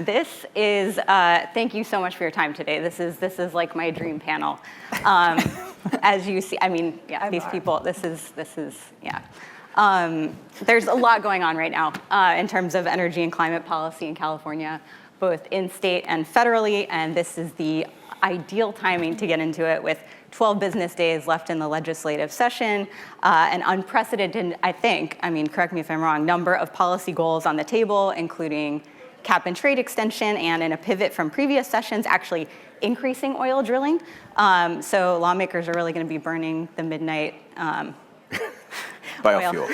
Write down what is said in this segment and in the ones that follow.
This is, thank you so much for your time today. This is like my dream panel. As you see, I mean, yeah, these people, this is, yeah. There's a lot going on right now in terms of energy and climate policy in California, both in state and federally, and this is the ideal timing to get into it with 12 business days left in the legislative session, an unprecedented, I think, I mean, correct me if I'm wrong, number of policy goals on the table, including cap and trade extension, and in a pivot from previous sessions, actually increasing oil drilling. So lawmakers are really going to be burning the midnight biofuel.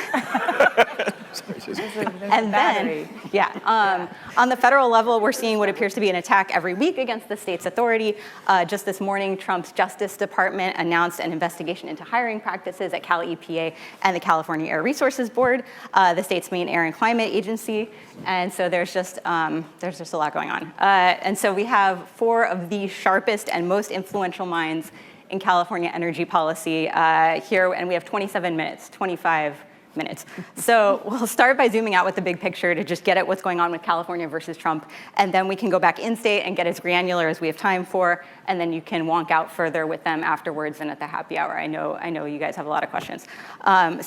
And then, yeah, on the federal level, we're seeing what appears to be an attack every week against the state's authority. Just this morning, Trump's Justice Department announced an investigation into hiring practices at Cal EPA and the California Air Resources Board, the state's main air and climate agency. And so there's just a lot going on. And so we have 4 of the sharpest and most influential minds in California energy policy here, and we have 25 minutes. So we'll start by zooming out with the big picture to just get at what's going on with California versus Trump, and then we can go back in state and get as granular as we have time for, and then you can wonk out further with them afterwards and at the happy hour. I know you guys have a lot of questions.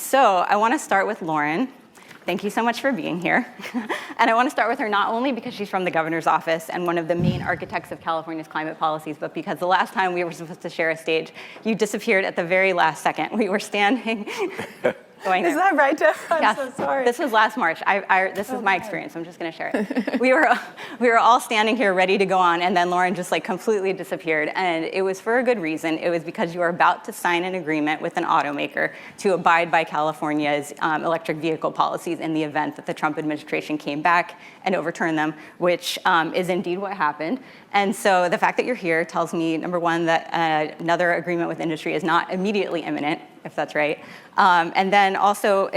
So I want to start with Lauren. Thank you so much for being here. And I want to start with her not only because she's from the governor's office and one of the main architects of California's climate policies, but because the last time we were supposed to share a stage, you disappeared at the very last second. We were standing. Is that right, Debra? I'm so sorry. This was last March. This is my experience. I'm just going to share it. We were all standing here ready to go on, and then Lauren just like completely disappeared. And it was for a good reason. It was because you were about to sign an agreement with an automaker to abide by California's electric vehicle policies in the event that the Trump administration came back and overturned them, which is indeed what happened. And so the fact that you're here tells me, number one, that another agreement with industry is not immediately imminent, if that's right. And then also,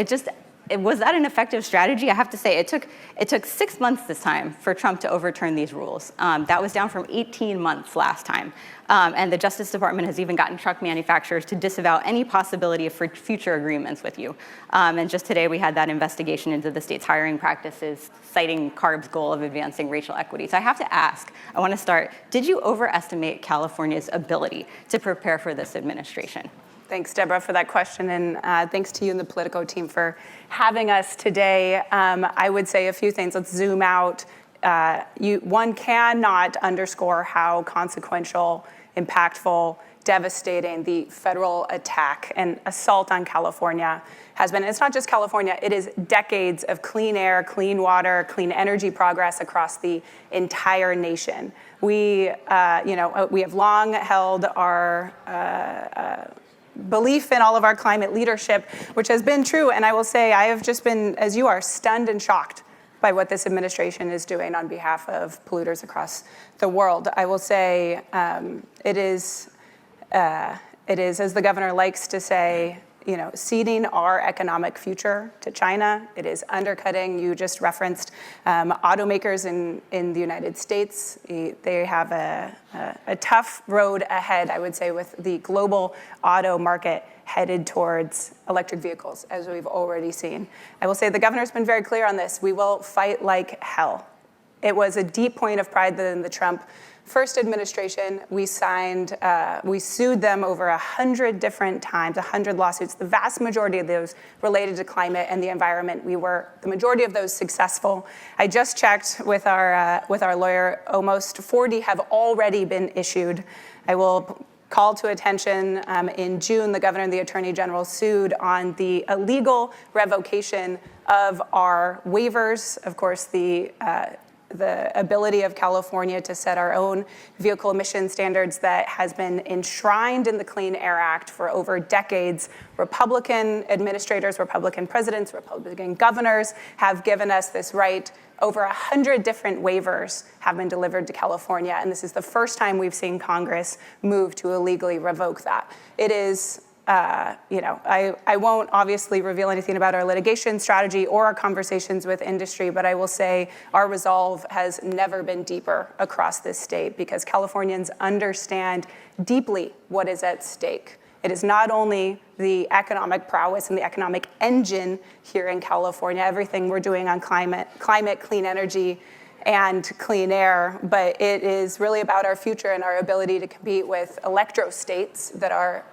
was that an effective strategy? I have to say, it took 6 months this time for Trump to overturn these rules. That was down from 18 months last time. And the Justice Department has even gotten truck manufacturers to disavow any possibility of future agreements with you. And just today, we had that investigation into the state's hiring practices, citing CARB's goal of advancing racial equity. So I have to ask, I want to start, did you overestimate California's ability to prepare for this administration? Thanks, Debra, for that question, and thanks to you and the Politico team for having us today. I would say a few things. Let's zoom out. One cannot underscore how consequential, impactful, devastating the federal attack and assault on California has been. And it's not just California, it is decades of clean air, clean water, clean energy progress across the entire nation. We have long held our belief in all of our climate leadership, which has been true. And I will say, I have just been, as you are, stunned and shocked by what this administration is doing on behalf of polluters across the world. I will say it is, as the governor likes to say, ceding our economic future to China. It is undercutting. You just referenced automakers in the United States. They have a tough road ahead, I would say, with the global auto market headed towards electric vehicles, as we've already seen. I will say the governor's been very clear on this. We will fight like hell. It was a deep point of pride that in the Trump first administration, we sued them over 100 different times, 100 lawsuits, the vast majority of those related to climate and the environment. We were, the majority of those, successful. I just checked with our lawyer, almost 40 have already been issued. I will call to attention, in June, the governor and the attorney general sued on the illegal revocation of our waivers. Of course, the ability of California to set our own vehicle emission standards that has been enshrined in the Clean Air Act for over decades. Republican administrators, Republican presidents, Republican governors have given us this right. Over 100 different waivers have been delivered to California, and this is the first time we've seen Congress move to illegally revoke that. It is I won't obviously reveal anything about our litigation strategy or our conversations with industry, but I will say our resolve has never been deeper across this state because Californians understand deeply what is at stake. It is not only the economic prowess and the economic engine here in California, everything we're doing on climate, clean energy, and clean air, but it is really about our future and our ability to compete with electro-states that are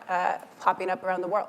popping up around the world.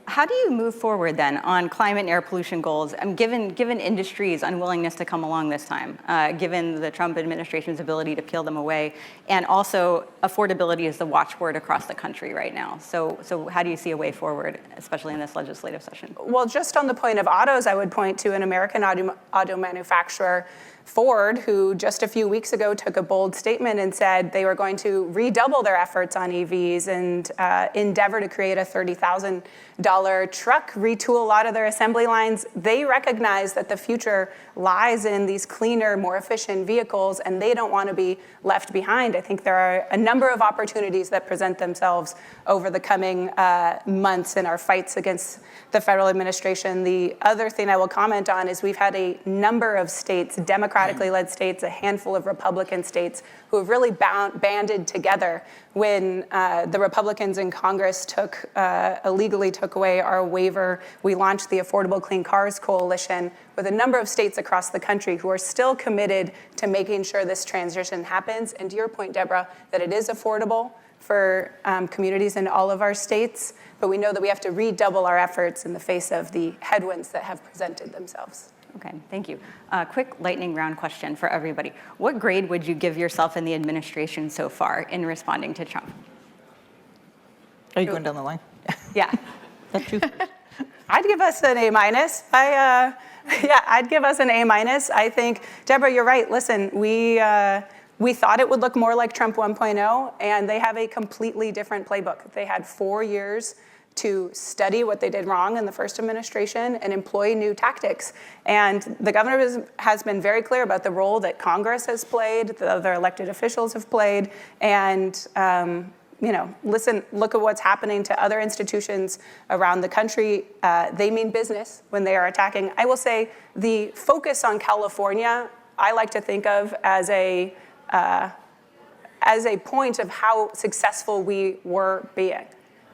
How do you move forward then on climate and air pollution goals, given industry's unwillingness to come along this time, given the Trump administration's ability to peel them away, and also affordability is the watchword across the country right now. So how do you see a way forward, especially in this legislative session? Well, just on the point of autos, I would point to an American auto manufacturer, Ford, who just a few weeks ago took a bold statement and said they were going to redouble their efforts on EVs and endeavor to create a $30,000 truck, retool a lot of their assembly lines. They recognize that the future lies in these cleaner, more efficient vehicles, and they don't want to be left behind. I think there are a number of opportunities that present themselves over the coming months in our fights against the federal administration. The other thing I will comment on is we've had a number of states, democratically led states, a handful of Republican states, who have really banded together when the Republicans in Congress illegally took away our waiver. We launched the Affordable Clean Cars Coalition with a number of states across the country who are still committed to making sure this transition happens. And to your point, Debra, that it is affordable for communities in all of our states, but we know that we have to redouble our efforts in the face of the headwinds that have presented themselves. Okay, thank you. Quick lightning round question for everybody. What grade would you give yourself in the administration so far in responding to Trump? Are you going down the line? Yeah. That's you. I'd give us an A-. I'd give us an A-. I think, Debra, you're right. Listen, we thought it would look more like Trump 1.0, and they have a completely different playbook. They had 4 years to study what they did wrong in the first administration and employ new tactics. And the governor has been very clear about the role that Congress has played, the other elected officials have played, and listen, look at what's happening to other institutions around the country. They mean business when they are attacking. I will say the focus on California, I like to think of as a point of how successful we were being,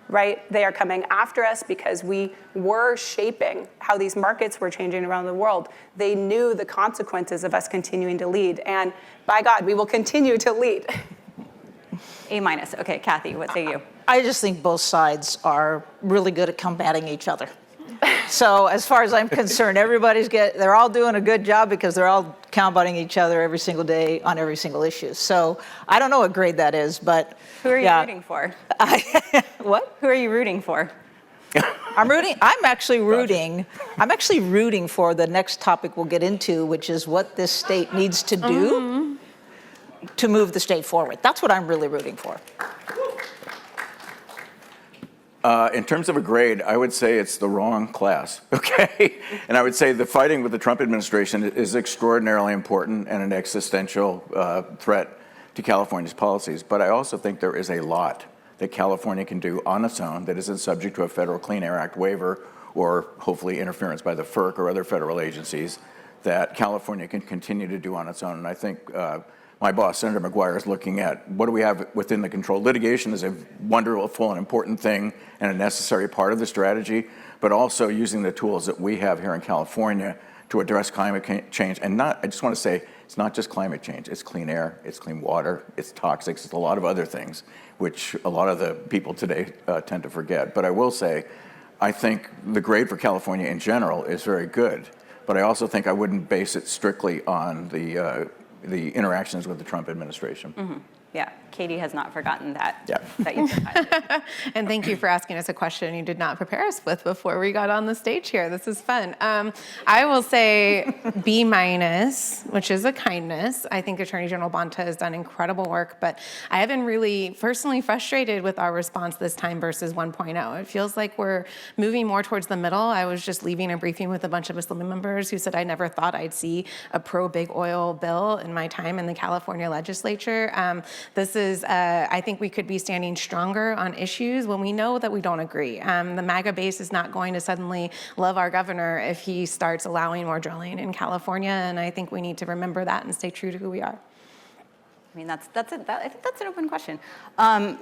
right? They are coming after us because we were shaping how these markets were changing around the world. They knew the consequences of us continuing to lead. And by God, we will continue to lead. A-. Okay, Kathy, what say you? I just think both sides are really good at combating each other. So as far as I'm concerned, they're all doing a good job because they're all combating each other every single day on every single issue. So I don't know what grade that is, but who are you rooting for? What? Who are you rooting for? I'm actually rooting for the next topic we'll get into, which is what this state needs to do to move the state forward. That's what I'm really rooting for. In terms of a grade, I would say it's the wrong class, okay? And I would say the fighting with the Trump administration is extraordinarily important and an existential threat to California's policies. But I also think there is a lot that California can do on its own that isn't subject to a federal Clean Air Act waiver or hopefully interference by the FERC or other federal agencies that California can continue to do on its own. And I think my boss, Senator McGuire, is looking at what do we have within the control. Litigation is a wonderful and important thing and a necessary part of the strategy, but also using the tools that we have here in California to address climate change. And I just want to say, it's not just climate change. It's clean air, it's clean water, it's toxics, it's a lot of other things, which a lot of the people today tend to forget. But I will say, I think the grade for California in general is very good, but I also think I wouldn't base it strictly on the interactions with the Trump administration. Mm-hmm. Yeah, Katie has not forgotten that. Yeah. That you And thank you for asking us a question you did not prepare us with before we got on the stage here. This is fun. I will say B-, which is a kindness. I think Attorney General Bonta has done incredible work, but I have been really personally frustrated with our response this time versus 1.0. It feels like we're moving more towards the middle. I was just leaving a briefing with a bunch of Assembly members who said I never thought I'd see a pro-big oil bill in my time in the California legislature. This is, I think we could be standing stronger on issues when we know that we don't agree. The MAGA base is not going to suddenly love our governor if he starts allowing more drilling in California, and I think we need to remember that and stay true to who we are. I mean, I think that's an open question.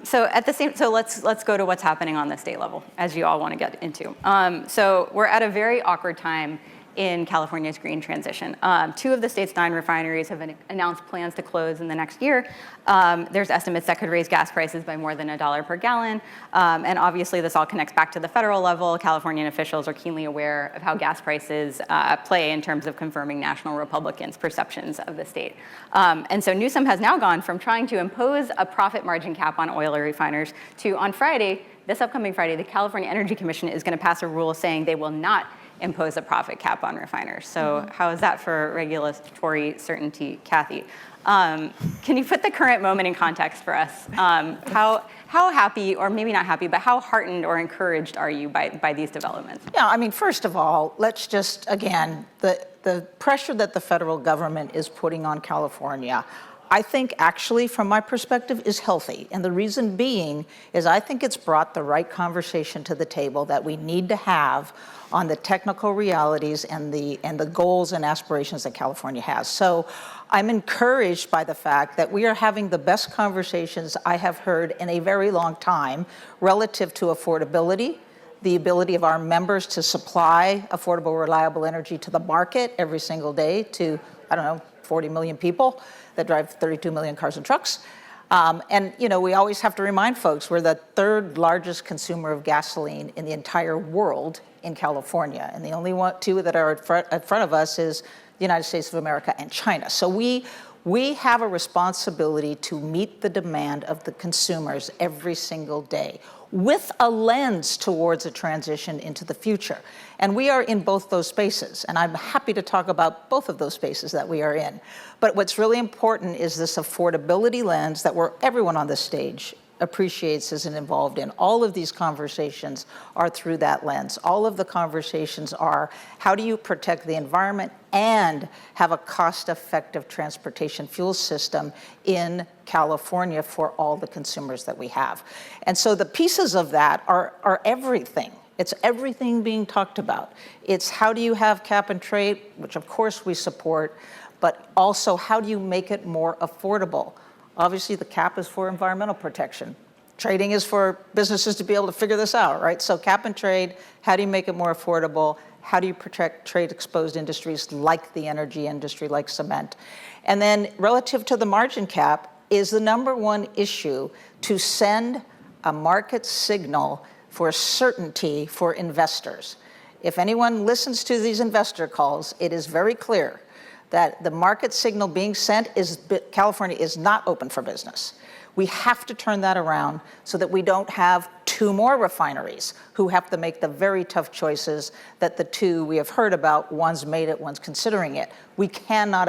So let's go to what's happening on the state level, as you all want to get into. So we're at a very awkward time in California's green transition. 2 of the state's 9 refineries have announced plans to close in the next year. There's estimates that could raise gas prices by more than $1 per gallon. And obviously this all connects back to the federal level. Californian officials are keenly aware of how gas prices play in terms of confirming national Republicans' perceptions of the state. And so Newsom has now gone from trying to impose a profit margin cap on oil refiners to, on Friday, this upcoming Friday, the California Energy Commission is going to pass a rule saying they will not impose a profit cap on refiners. So how is that for regulatory certainty, Kathy? Can you put the current moment in context for us? How happy, or maybe not happy, but how heartened or encouraged are you by these developments? Yeah, I mean, first of all, let's just, again, the pressure that the federal government is putting on California, I think actually, from my perspective, is healthy. And the reason being is I think it's brought the right conversation to the table that we need to have on the technical realities and the goals and aspirations that California has. So I'm encouraged by the fact that we are having the best conversations I have heard in a very long time relative to affordability, the ability of our members to supply affordable, reliable energy to the market every single day to, 40 million people that drive 32 million cars and trucks. And we always have to remind folks we're the 3rd largest consumer of gasoline in the entire world in California. And the only 2 that are in front of us is the United States of America and China. So we have a responsibility to meet the demand of the consumers every single day with a lens towards a transition into the future. And we are in both those spaces. And I'm happy to talk about both of those spaces that we are in. But what's really important is this affordability lens that everyone on this stage appreciates is involved in. All of these conversations are through that lens. All of the conversations are, how do you protect the environment and have a cost-effective transportation fuel system in California for all the consumers that we have? And so the pieces of that are everything. It's everything being talked about. It's how do you have cap and trade, which of course we support, but also how do you make it more affordable? Obviously, the cap is for environmental protection. Trading is for businesses to be able to figure this out, right? So cap and trade, how do you make it more affordable? How do you protect trade-exposed industries like the energy industry, like cement? And then relative to the margin cap is the #1 issue to send a market signal for certainty for investors. If anyone listens to these investor calls, it is very clear that the market signal being sent is California is not open for business. We have to turn that around so that we don't have 2 more refineries who have to make the very tough choices that the 2 we have heard about, one's made it, one's considering it. We cannot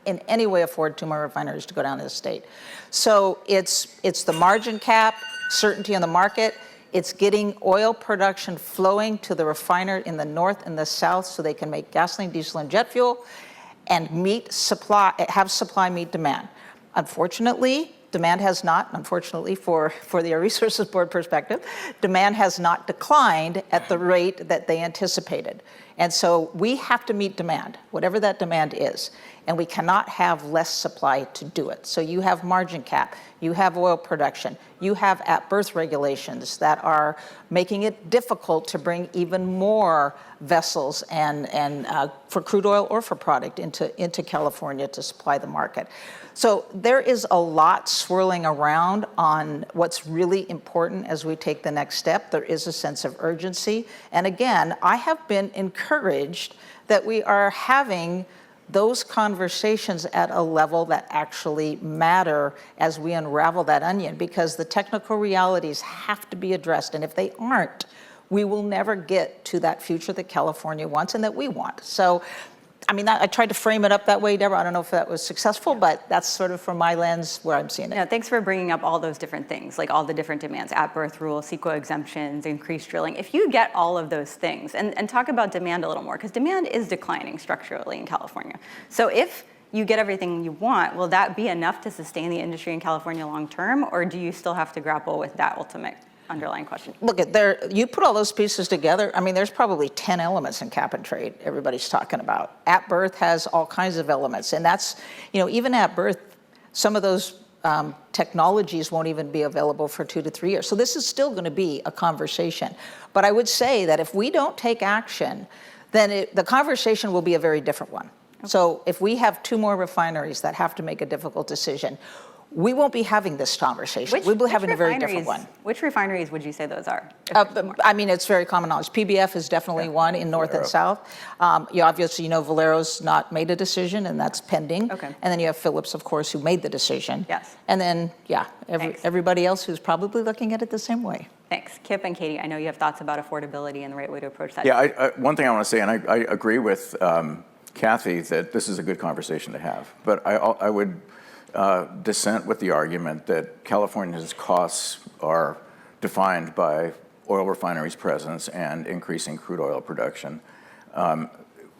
in any way afford 2 more refineries to go down to the state. So it's the margin cap, certainty on the market. It's getting oil production flowing to the refiner in the north and the south so they can make gasoline, diesel, and jet fuel and have supply meet demand. Unfortunately, demand has not, unfortunately for the Air Resources Board perspective, demand has not declined at the rate that they anticipated. And so we have to meet demand, whatever that demand is, and we cannot have less supply to do it. So you have margin cap, you have oil production, you have at-berth regulations that are making it difficult to bring even more vessels and for crude oil or for product into California to supply the market. So there is a lot swirling around on what's really important as we take the next step. There is a sense of urgency. And again, I have been encouraged that we are having those conversations at a level that actually matter as we unravel that onion, because the technical realities have to be addressed. And if they aren't, we will never get to that future that California wants and that we want. So, I mean, I tried to frame it up that way, Debra. I don't know if that was successful, but that's sort of from my lens where I'm seeing it. Yeah, thanks for bringing up all those different things, like all the different demands, at-birth rules, CEQA exemptions, increased drilling. If you get all of those things, and talk about demand a little more, because demand is declining structurally in California. So if you get everything you want, will that be enough to sustain the industry in California long term, or do you still have to grapple with that ultimate underlying question? Look, you put all those pieces together, I mean, there's probably 10 elements in cap and trade everybody's talking about. At birth has all kinds of elements, and that's, even at birth, some of those technologies won't even be available for 2 to 3 years. So this is still going to be a conversation. But I would say that if we don't take action, then the conversation will be a very different one. Okay. So if we have 2 more refineries that have to make a difficult decision, we won't be having this conversation. We'll be having a very different one. Which refineries would you say those are? I mean, it's very common knowledge. PBF is definitely one in North and South. You obviously, Valero's not made a decision, and that's pending. Okay. And then you have Phillips, of course, who made the decision. Yes. And then, everybody else who's probably looking at it the same way. Thanks. Kip and Katie, I know you have thoughts about affordability and the right way to approach that. Yeah, one thing I want to say, and I agree with Kathy that this is a good conversation to have, but I would dissent with the argument that California's costs are defined by oil refineries' presence and increasing crude oil production.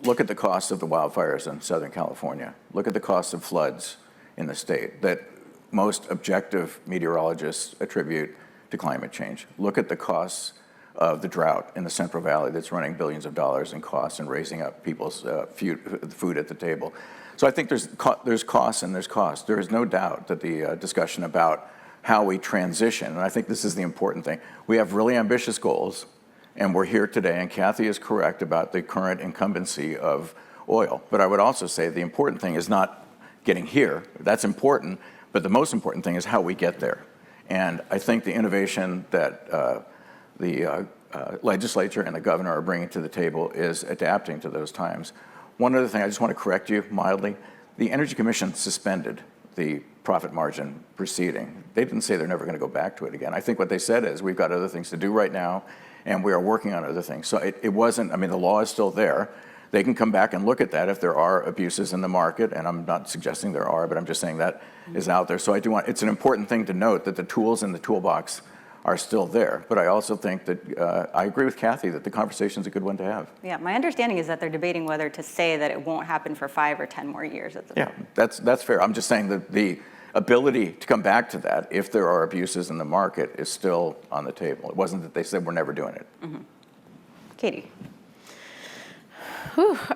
Look at the cost of the wildfires in Southern California. Look at the cost of floods in the state that most objective meteorologists attribute to climate change. Look at the costs of the drought in the Central Valley that's running billions of dollars in costs and raising up people's food at the table. So I think there's costs and there's costs. There is no doubt that the discussion about how we transition, and I think this is the important thing, we have really ambitious goals, and we're here today, and Kathy is correct about the current incumbency of oil. But I would also say the important thing is not getting here. That's important, but the most important thing is how we get there. And I think the innovation that the legislature and the governor are bringing to the table is adapting to those times. One other thing, I just want to correct you mildly. The Energy Commission suspended the profit margin proceeding. They didn't say they're never going to go back to it again. I think what they said is we've got other things to do right now, and we are working on other things. So it wasn't, I mean, the law is still there. They can come back and look at that if there are abuses in the market, and I'm not suggesting there are, but I'm just saying that is out there. So I do want, it's an important thing to note that the tools in the toolbox are still there. But I also think that I agree with Kathy that the conversation is a good one to have. Yeah, my understanding is that they're debating whether to say that it won't happen for 5 or 10 more years at this point. Yeah, that's fair. I'm just saying that the ability to come back to that if there are abuses in the market is still on the table. It wasn't that they said we're never doing it. Mm-hmm. Katie.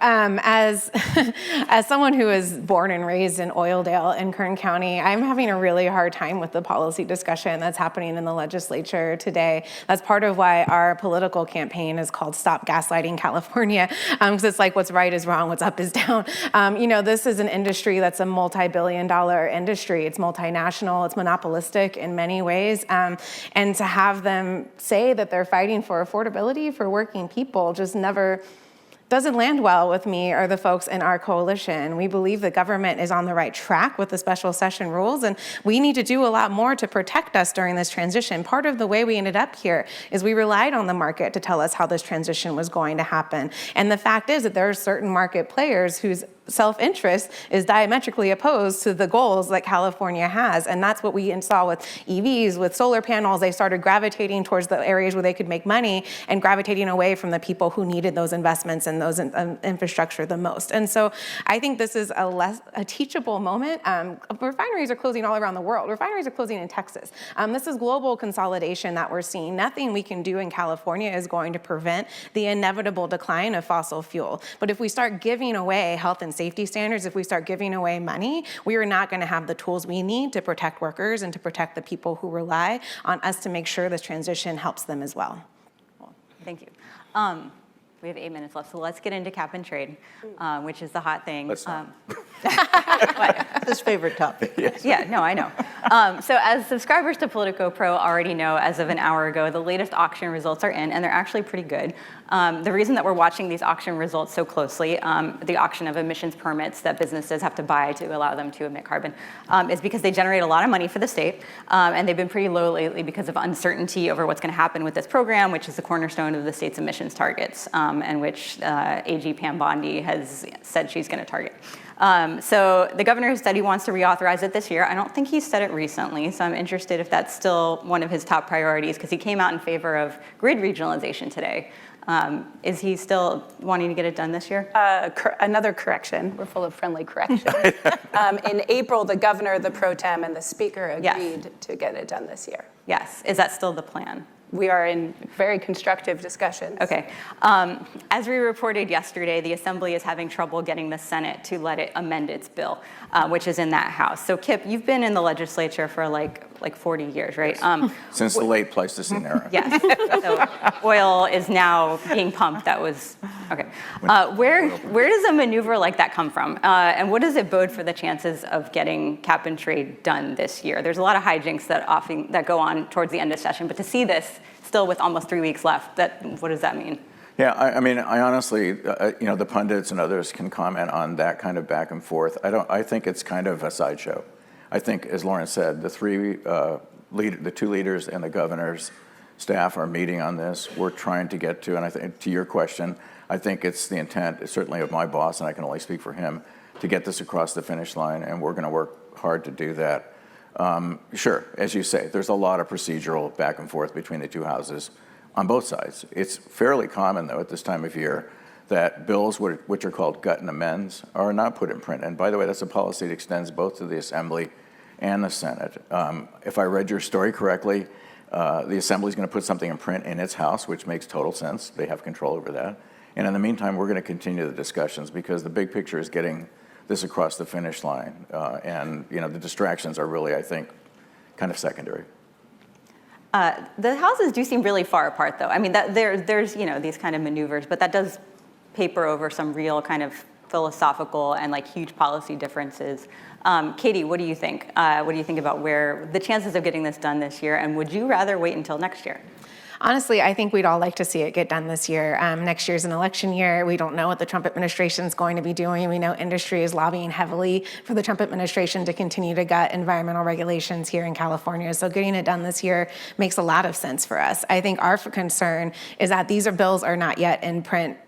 As someone who was born and raised in Oildale in Kern County, I'm having a really hard time with the policy discussion that's happening in the legislature today. That's part of why our political campaign is called Stop Gaslighting California, because it's like what's right is wrong, what's up is down. This is an industry that's a multi-billion-dollar industry. It's multinational, it's monopolistic in many ways, and to have them say that they're fighting for affordability for working people just never doesn't land well with me or the folks in our coalition. We believe the government is on the right track with the special session rules, and we need to do a lot more to protect us during this transition. Part of the way we ended up here is we relied on the market to tell us how this transition was going to happen. And the fact is that there are certain market players whose self-interest is diametrically opposed to the goals that California has. And that's what we saw with EVs, with solar panels. They started gravitating towards the areas where they could make money and gravitating away from the people who needed those investments and those infrastructure the most. And so I think this is a teachable moment. Refineries are closing all around the world. Refineries are closing in Texas. This is global consolidation that we're seeing. Nothing we can do in California is going to prevent the inevitable decline of fossil fuel. But if we start giving away health and safety standards, if we start giving away money, we are not going to have the tools we need to protect workers and to protect the people who rely on us to make sure this transition helps them as well. Cool. Thank you. We have 8 minutes left, so let's get into cap and trade, which is the hot thing. Let's not. His favorite topic. Yes. Yeah, no, I know. So as subscribers to Politico Pro already know, as of an hour ago, the latest auction results are in, and they're actually pretty good. The reason that we're watching these auction results so closely, the auction of emissions permits that businesses have to buy to allow them to emit carbon, is because they generate a lot of money for the state, and they've been pretty low lately because of uncertainty over what's going to happen with this program, which is the cornerstone of the state's emissions targets, and which AG Pam Bondi has said she's going to target. So the governor has said he wants to reauthorize it this year. I don't think he's said it recently, so I'm interested if that's still one of his top priorities, because he came out in favor of grid regionalization today. Is he still wanting to get it done this year? Another correction. We're full of friendly corrections. In April, the governor, the pro tem, and the speaker agreed to get it done this year. Yes. Is that still the plan? We are in very constructive discussions. Okay. As we reported yesterday, the Assembly is having trouble getting the Senate to let it amend its bill, which is in that House. So Kip, you've been in the legislature for like like 40 years, right? Since the late Pleistocene era. Yes. So oil is now being pumped. That was okay. Where does a maneuver like that come from? And what does it bode for the chances of getting cap and trade done this year? There's a lot of hijinks that go on towards the end of session, but to see this still with almost 3 weeks left, what does that mean? Yeah, I mean, I honestly, the pundits and others can comment on that kind of back and forth. I think it's kind of a sideshow. I think, as Lauren said, the two leaders and the governor's staff are meeting on this. We're trying to get to, and I think to your question, I think it's the intent, certainly of my boss, and I can only speak for him, to get this across the finish line, and we're going to work hard to do that. Sure, as you say, there's a lot of procedural back and forth between the two houses on both sides. It's fairly common, though, at this time of year, that bills which are called gut and amends are not put in print. And by the way, that's a policy that extends both to the Assembly and the Senate. If I read your story correctly, the Assembly is going to put something in print in its House, which makes total sense. They have control over that. And in the meantime, we're going to continue the discussions because the big picture is getting this across the finish line. And the distractions are really, I think, kind of secondary. The houses do seem really far apart, though. I mean, there's these kind of maneuvers, but that does paper over some real kind of philosophical and like huge policy differences. Katie, what do you think? What do you think about where the chances of getting this done this year, and would you rather wait until next year? Honestly, I think we'd all like to see it get done this year. Next year's an election year. We don't know what the Trump administration is going to be doing. We know industry is lobbying heavily for the Trump administration to continue to gut environmental regulations here in California. So getting it done this year makes a lot of sense for us. I think our concern is that these bills are not yet in print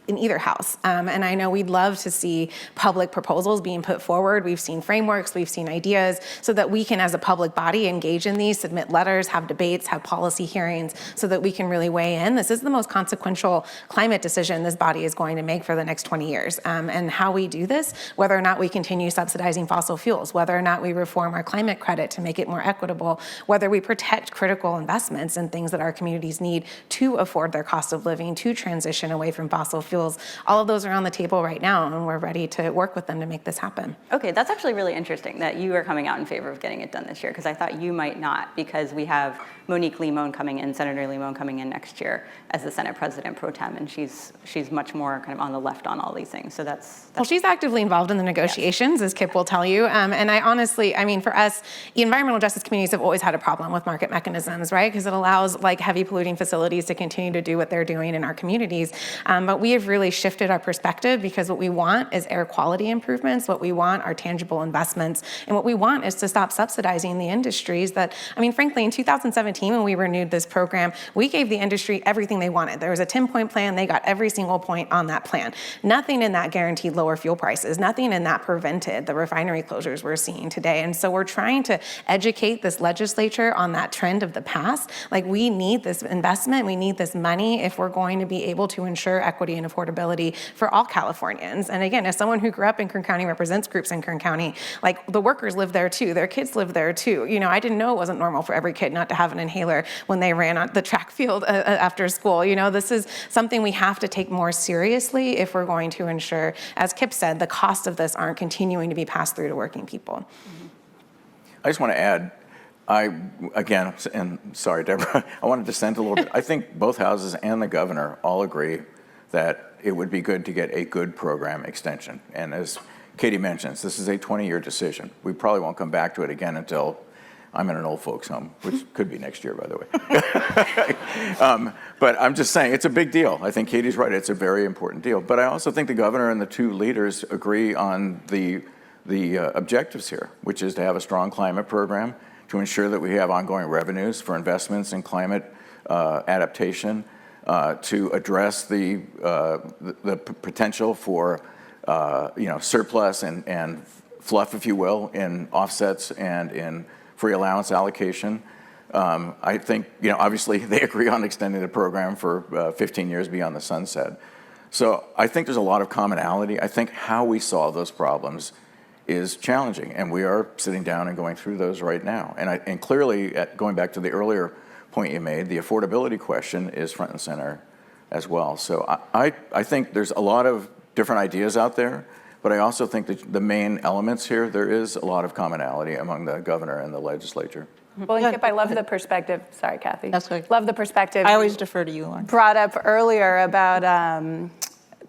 in either house. And I know we'd love to see public proposals being put forward. We've seen frameworks, we've seen ideas, so that we can, as a public body, engage in these, submit letters, have debates, have policy hearings, so that we can really weigh in. This is the most consequential climate decision this body is going to make for the next 20 years. And how we do this, whether or not we continue subsidizing fossil fuels, whether or not we reform our climate credit to make it more equitable, whether we protect critical investments and things that our communities need to afford their cost of living, to transition away from fossil fuels. All of those are on the table right now, and we're ready to work with them to make this happen. Okay, that's actually really interesting that you are coming out in favor of getting it done this year, because I thought you might not, because we have Monique Limon coming in, Senator Limon coming in next year as the Senate President pro tem, and she's much more kind of on the left on all these things. So that's well, she's actively involved in the negotiations, as Kip will tell you. And I honestly, for us, the environmental justice communities have always had a problem with market mechanisms, right? Because it allows like heavy polluting facilities to continue to do what they're doing in our communities. But we have really shifted our perspective, because what we want is air quality improvements. What we want are tangible investments. And what we want is to stop subsidizing the industries that, frankly, in 2017, when we renewed this program, we gave the industry everything they wanted. There was a 10-point plan. They got every single point on that plan. Nothing in that guaranteed lower fuel prices. Nothing in that prevented the refinery closures we're seeing today. And so we're trying to educate this legislature on that trend of the past. Like, we need this investment. We need this money if we're going to be able to ensure equity and affordability for all Californians. And again, as someone who grew up in Kern County, represents groups in Kern County, like, the workers live there too. Their kids live there too. I didn't know it wasn't normal for every kid not to have an inhaler when they ran on the track field after school. This is something we have to take more seriously if we're going to ensure, as Kip said, the cost of this aren't continuing to be passed through to working people. I just want to add, again, and sorry, Debra, I want to dissent a little bit. I think both houses and the governor all agree that it would be good to get a good program extension. And as Katie mentions, this is a 20-year decision. We probably won't come back to it again until I'm in an old folks home, which could be next year, by the way. But I'm just saying, it's a big deal. I think Katie's right. It's a very important deal. But I also think the governor and the two leaders agree on the objectives here, which is to have a strong climate program, to ensure that we have ongoing revenues for investments in climate adaptation, to address the potential for surplus and fluff, if you will, in offsets and in free allowance allocation. I think, obviously they agree on extending the program for 15 years beyond the sunset. So I think there's a lot of commonality. I think how we solve those problems is challenging, and we are sitting down and going through those right now. And clearly, going back to the earlier point you made, the affordability question is front and center as well. So I think there's a lot of different ideas out there, But I also think that the main elements here, there is a lot of commonality among the governor and the legislature. Well, and Kip, I love the perspective. Sorry, Kathy. That's okay. Love the perspective. I always defer to you, Lauren. Brought up earlier about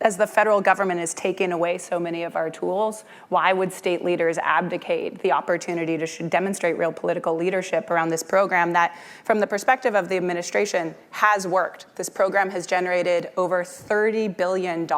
as the federal government is taking away so many of our tools, why would state leaders abdicate the opportunity to demonstrate real political leadership around this program that, from the perspective of the administration, has worked? This program has generated over $30 billion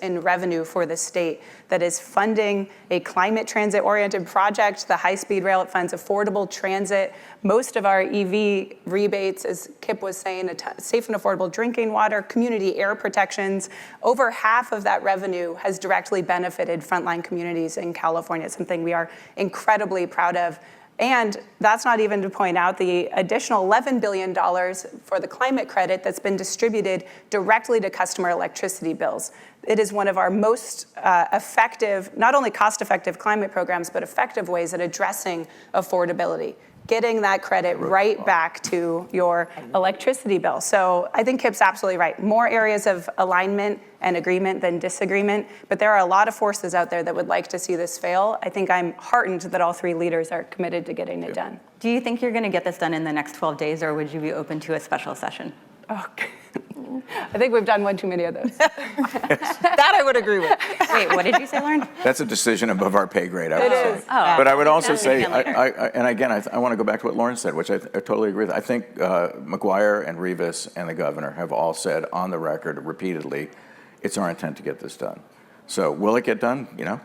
in revenue for the state that is funding a climate transit-oriented project, the high-speed rail. It funds affordable transit. Most of our EV rebates, as Kip was saying, safe and affordable drinking water, community air protections. Over half of that revenue has directly benefited frontline communities in California. It's something we are incredibly proud of. And that's not even to point out the additional $11 billion for the climate credit that's been distributed directly to customer electricity bills. It is one of our most effective, not only cost-effective climate programs, but effective ways at addressing affordability, getting that credit right back to your electricity bill. So I think Kip's absolutely right. More areas of alignment and agreement than disagreement, but there are a lot of forces out there that would like to see this fail. I think I'm heartened that all three leaders are committed to getting it done. Do you think you're going to get this done in the next 12 days, or would you be open to a special session? Oh, I think we've done one too many of those. That I would agree with. Wait, what did you say, Lauren? That's a decision above our pay grade, I would say. is. Oh. But I would also That's say, again later. and again, I want to go back to what Lauren said, which I totally agree with. I think McGuire and Rivas and the governor have all said on the record repeatedly, it's our intent to get this done. So will it get done? You know,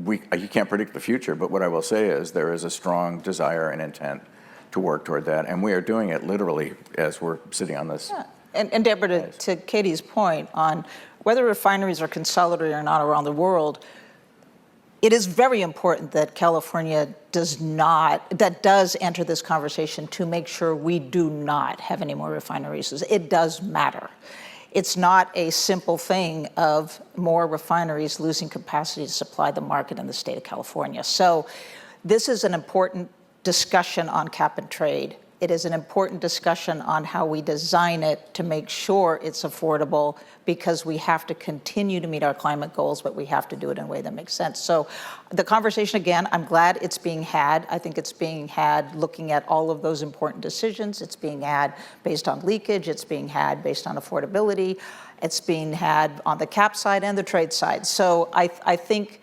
you can't predict the future, but what I will say is there is a strong desire and intent to work toward that, and we are doing it literally as we're sitting on this. Yeah. And Debra, to Katie's point on whether refineries are consolidated or not around the world, it is very important that California does enter this conversation to make sure we do not have any more refineries. It does matter. It's not a simple thing of more refineries losing capacity to supply the market in the state of California. So this is an important discussion on cap and trade. It is an important discussion on how we design it to make sure it's affordable, because we have to continue to meet our climate goals, but we have to do it in a way that makes sense. So the conversation, again, I'm glad it's being had. I think it's being had looking at all of those important decisions. It's being had based on leakage. It's being had based on affordability. It's being had on the cap side and the trade side. So I think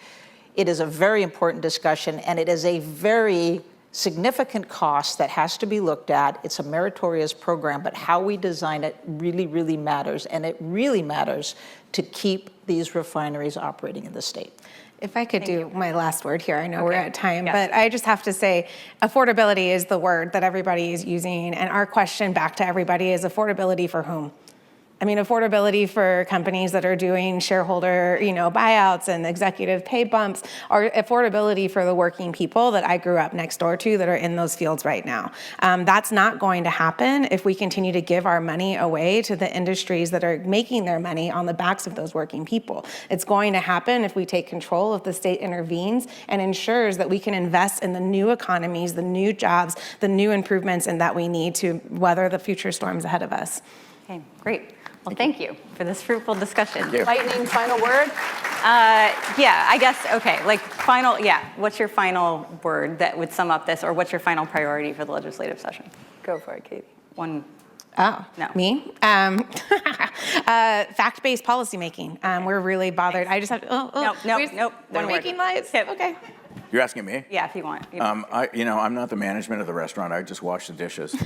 it is a very important discussion, and it is a very significant cost that has to be looked at. It's a meritorious program, but how we design it really, really matters. And it really matters to keep these refineries operating in the state. If I could do my last word here, I know we're Okay. at time, Yes. but I just have to say affordability is the word that everybody is using. And our question back to everybody is affordability for whom? I mean, affordability for companies that are doing shareholder, buyouts and executive pay bumps, or affordability for the working people that I grew up next door to that are in those fields right now. That's not going to happen if we continue to give our money away to the industries that are making their money on the backs of those working people. It's going to happen if we take control, if the state intervenes and ensures that we can invest in the new economies, the new jobs, the new improvements, and that we need to weather the future storms ahead of us. Okay, great. Well, thank you for this fruitful discussion. you. Lightning final word? Yeah, I guess, okay, what's your final word that would sum up this, or what's your final priority for the legislative session? Go for it, Katie. One. Oh, No. me? Fact-based policymaking. We're really bothered. I just have to, Nope. We're One making word. lights. Tip. Okay. You're asking me? Yeah, if you want. I'm not the management of the restaurant. I just wash the dishes.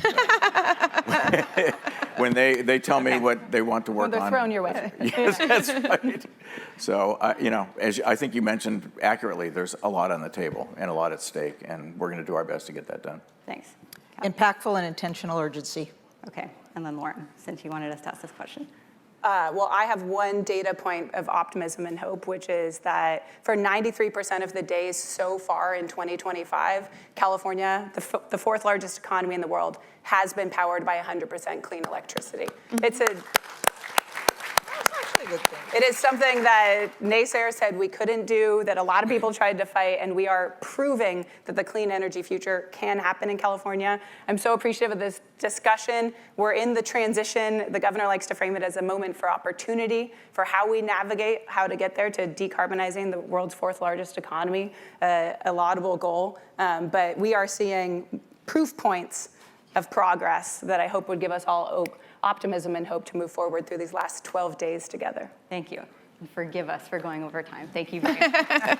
When they tell me what they want to work They're on. thrown your way. Yes, that's right. So, as I think you mentioned accurately, there's a lot on the table and a lot at stake, and we're going to do our best to get that done. Thanks. Impactful and intentional urgency. Okay, and then Lauren, since you wanted us to ask this question. Well, I have one data point of optimism and hope, which is that for 93% of the days so far in 2025, California, the fourth largest economy in the world, has been powered by 100% clean electricity. That's actually really good thing. It is something that naysayers said we couldn't do, that a lot of people tried to fight, and we are proving that the clean energy future can happen in California. I'm so appreciative of this discussion. We're in the transition. The governor likes to frame it as a moment for opportunity, for how we navigate, how to get there to decarbonizing the world's 4th largest economy, a laudable goal. But we are seeing proof points of progress that I hope would give us all optimism and hope to move forward through these last 12 days together. Thank you. And forgive us for going over time. Thank you very much.